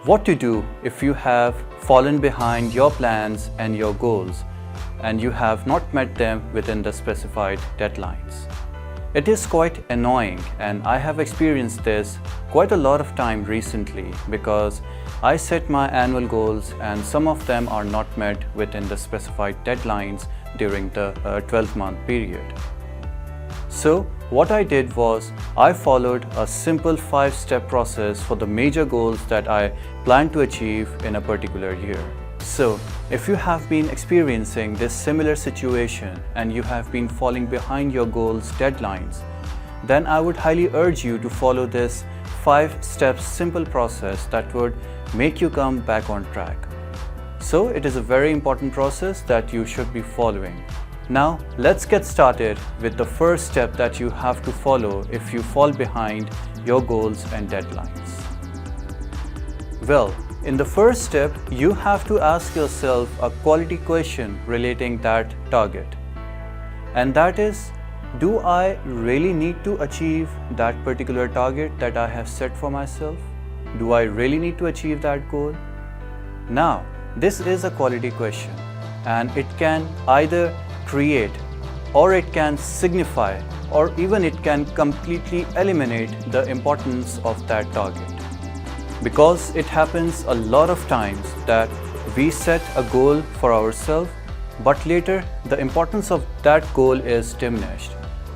What to do if you have fallen behind your plans and your goals and you have not met them within the specified deadlines. It is quite annoying, and I have experienced this quite a lot of time recently because I set my annual goals and some of them are not met within the specified deadlines during the 12-month period. So what I did was I followed a simple 5-step process for the major goals that I plan to achieve in a particular year. So if you have been experiencing this similar situation and you have been falling behind your goals deadlines, then I would highly urge you to follow this 5-step simple process that would make you come back on track. So it is a very important process that you should be following. Now let's get started with the first step that you have to follow if you fall behind your goals and deadlines. Well, in the first step, you have to ask yourself a quality question relating that target. And that is, do I really need to achieve that particular target that I have set for myself? Do I really need to achieve that goal? Now, this is a quality question, and it can either create, or it can signify, or even it can completely eliminate the importance of that target. Because it happens a lot of times that we set a goal for ourselves, but later the importance of that goal is diminished.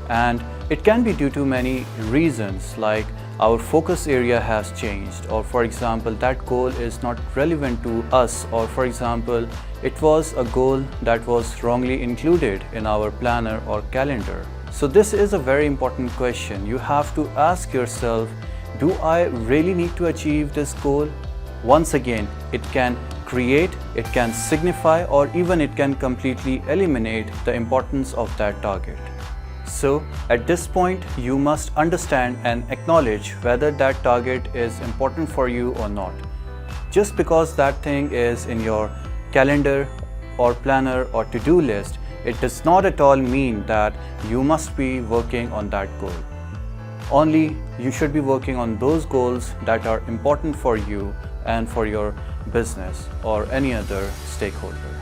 And it can be due to many reasons, like our focus area has changed, or for example that goal is not relevant to us, or for example it was a goal that was wrongly included in our planner or calendar. So this is a very important question. You have to ask yourself, do I really need to achieve this goal? Once again, it can create, it can signify, or even it can completely eliminate the importance of that target. So at this point, you must understand and acknowledge whether that target is important for you or not. Just because that thing is in your calendar or planner or to-do list, it does not at all mean that you must be working on that goal. Only you should be working on those goals that are important for you and for your business or any other stakeholder.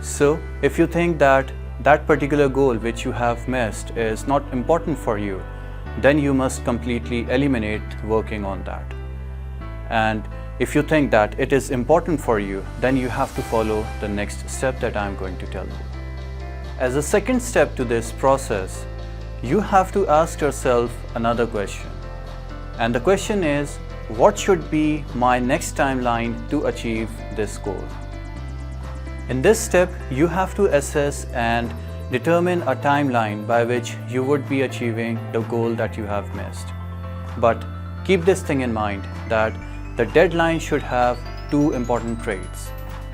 So if you think that that particular goal which you have missed is not important for you, then you must completely eliminate working on that. And if you think that it is important for you, then you have to follow the next step that I am going to tell you. As a second step to this process, you have to ask yourself another question. And the question is, what should be my next timeline to achieve this goal? In this step, you have to assess and determine a timeline by which you would be achieving the goal that you have missed. But keep this thing in mind that the deadline should have two important traits.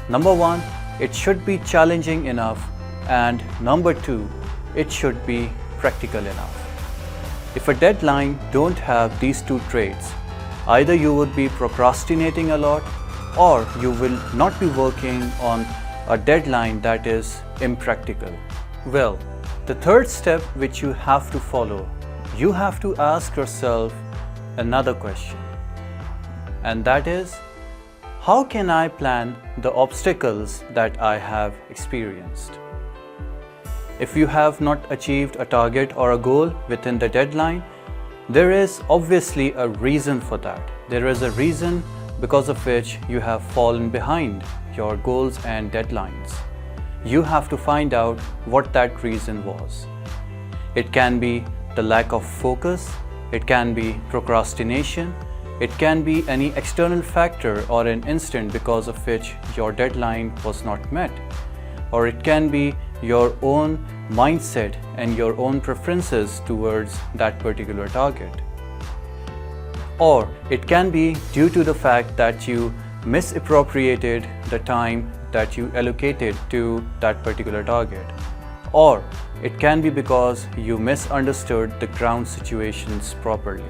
Number one, it should be challenging enough, and number two, it should be practical enough. If a deadline don't have these two traits, either you would be procrastinating a lot, or you will not be working on a deadline that is impractical. Well, the third step which you have to follow, you have to ask yourself another question. And that is, how can I plan the obstacles that I have experienced? If you have not achieved a target or a goal within the deadline, there is obviously a reason for that. There is a reason because of which you have fallen behind your goals and deadlines. You have to find out what that reason was. It can be the lack of focus, it can be procrastination, it can be any external factor or an instant because of which your deadline was not met, or it can be your own mindset and your own preferences towards that particular target. Or it can be due to the fact that you misappropriated the time that you allocated to that particular target. Or it can be because you misunderstood the ground situations properly.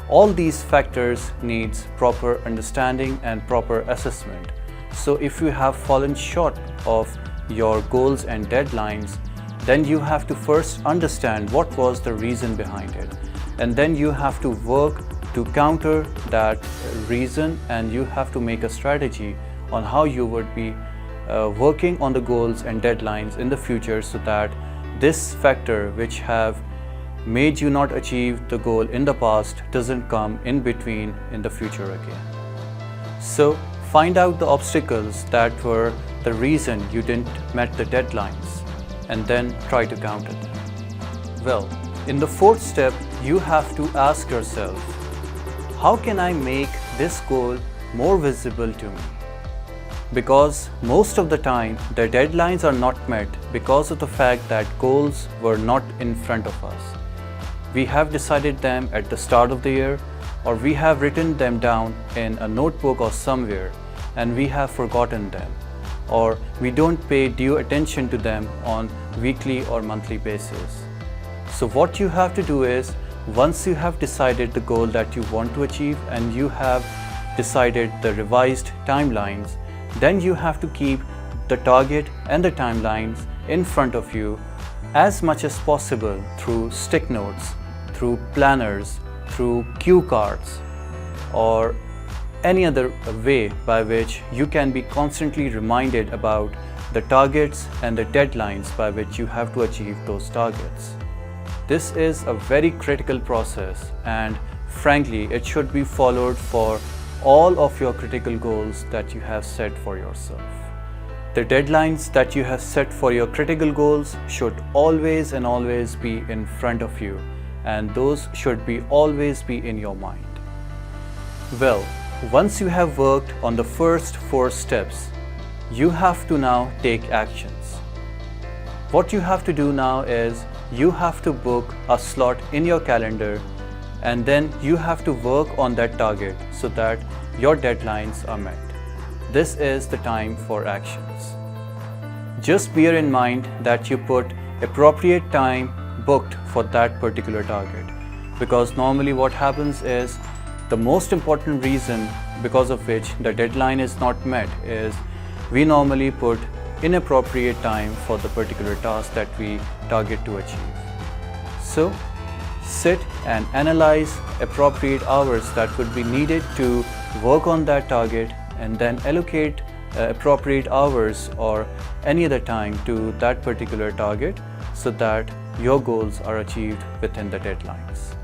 All these factors needs proper understanding and proper assessment. So if you have fallen short of your goals and deadlines, then you have to first understand what was the reason behind it, and then you have to work to counter that reason, and you have to make a strategy on how you would be working on the goals and deadlines in the future, so that this factor which have made you not achieve the goal in the past doesn't come in between in the future again. So find out the obstacles that were the reason you didn't met the deadlines, and then try to counter them. Well, in the fourth step, you have to ask yourself, how can I make this goal more visible to me? Because most of the time, the deadlines are not met because of the fact that goals were not in front of us. We have decided them at the start of the year, or we have written them down in a notebook or somewhere, and we have forgotten them, or we don't pay due attention to them on weekly or monthly basis. So what you have to do is, once you have decided the goal that you want to achieve and you have decided the revised timelines, then you have to keep the target and the timelines in front of you as much as possible through stick notes, through planners, through cue cards, or any other way by which you can be constantly reminded about the targets and the deadlines by which you have to achieve those targets. This is a very critical process, and frankly, it should be followed for all of your critical goals that you have set for yourself. The deadlines that you have set for your critical goals should always be in front of you, and those should be always be in your mind. Well, once you have worked on the first 4 steps, you have to now take actions. What you have to do now is, you have to book a slot in your calendar, and then you have to work on that target so that your deadlines are met. This is the time for actions. Just bear in mind that you put appropriate time booked for that particular target, because normally what happens is, the most important reason because of which the deadline is not met is, we normally put inappropriate time for the particular task that we target to achieve. So sit and analyze appropriate hours that would be needed to work on that target, and then allocate appropriate hours or any other time to that particular target so that your goals are achieved within the deadlines.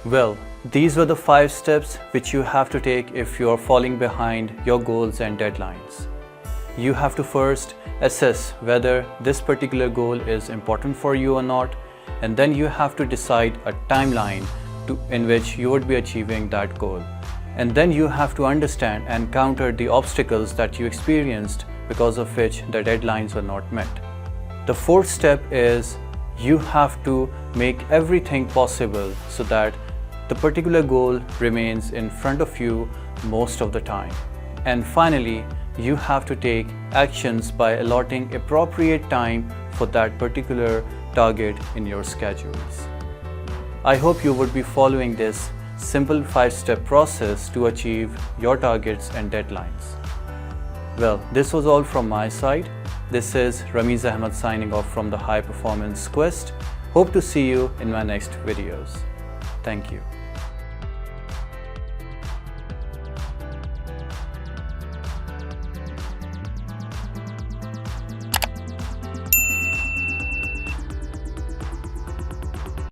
Well, these were the 5 steps which you have to take if you are falling behind your goals and deadlines. You have to first assess whether this particular goal is important for you or not, and then you have to decide a timeline in which you would be achieving that goal. And then you have to understand and counter the obstacles that you experienced because of which the deadlines were not met. The 4th step is, you have to make everything possible so that the particular goal remains in front of you most of the time. And finally, you have to take actions by allotting appropriate time for that particular target in your schedules. I hope you would be following this simple 5-step process to achieve your targets and deadlines. Well, this was all from my side. This is Rameez Ahmed signing off from the High Performance Quest. Hope to see you in my next videos. Thank you.